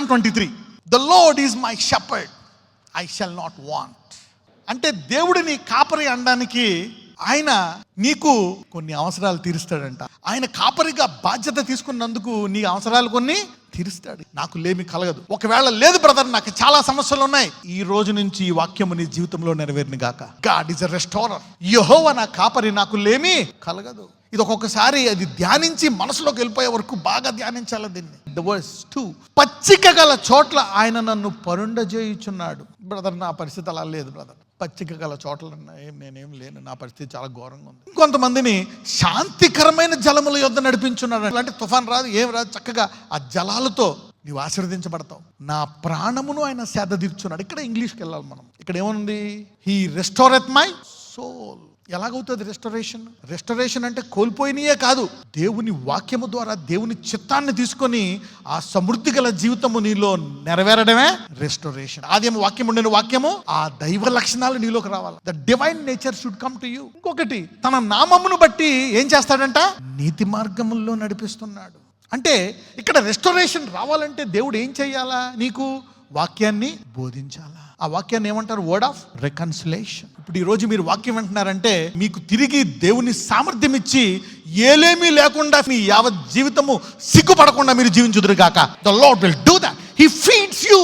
23. The lord is my shepherd, I shall not want. అంటే దేవుడు నీ కాపరి అనడానికి ఆయన నీకు కొన్ని అవసరాలు తీరుస్తాడంట. ఆయన కాపరిగా బాధ్యత తీసుకున్నందుకు నీ అవసరాలు కొన్ని తీరుస్తాడు. నాకు లేమి కలగదు. ఒకవేళ లేదు బ్రదర్, నాకు చాలా సమస్యలు ఉన్నాయి, ఈ రోజు నుంచి ఈ వాక్యము నీ జీవితంలో నెరవేరును గాక. God is a రెస్టోరర్. యెహోవా నా కాపరి, నాకు లేమి కలగదు. ఇది ఒక్కొక్కసారి అది ధ్యానించి మనసులోకి వెళ్ళిపోయే వరకు బాగా ధ్యానించాలి దీన్ని. ద వర్స్ 2, పచ్చిక గల చోట్ల ఆయన నన్ను పరుండజేయుచున్నాడు. బ్రదర్, నా పరిస్థితి అలా లేదు బ్రదర్. పచ్చిక గల చోట్ల నేనేం లేను, నా పరిస్థితి చాలా ఘోరంగా ఉంది. ఇంకొంతమందిని శాంతికరమైన జలముల యొద్ద నడిపించున్నాడు. అలాంటి తుఫాన్ రాదు, ఏం రాదు, చక్కగా ఆ జలాలతో నీవు ఆశీర్వదించబడతావు. నా ప్రాణమును ఆయన సేద తీర్చున్నాడు. ఇక్కడ ఇంగ్లీష్కి వెళ్ళాలి మనం. ఇక్కడ ఏముంది? He restoreth my soul. ఎలాగవుతుంది రెస్టరేషన్? రెస్టరేషన్ అంటే కోల్పోయినయే కాదు, దేవుని వాక్యము ద్వారా దేవుని చిత్తాన్ని తీసుకొని ఆ సమృద్ధి గల జీవితము నీలో నెరవేరడమే రెస్టరేషన్. అదేమో వాక్యం ఉండిన వాక్యము, ఆ దైవ లక్షణాలు నీలోకి రావాలి. The divine nature should come to you. ఇంకొకటి, తన నామమును బట్టి ఏం చేస్తాడంట? నీతి మార్గముల్లో నడిపిస్తున్నాడు. అంటే ఇక్కడ రెస్టరేషన్ రావాలంటే దేవుడు ఏం చేయాలా? నీకు వాక్యాన్ని బోధించాలా. ఆ వాక్యాన్ని ఏమంటారు? Word of reconciliation. ఇప్పుడు ఈరోజు మీరు వాక్యం వింటున్నారంటే మీకు తిరిగి దేవుని సామర్థ్యం ఇచ్చి ఏలేమీ లేకుండా మీ యావత్ జీవితము సిగ్గుపడకుండా మీరు జీవించుదురు గాక. The lord will do that. He feeds you.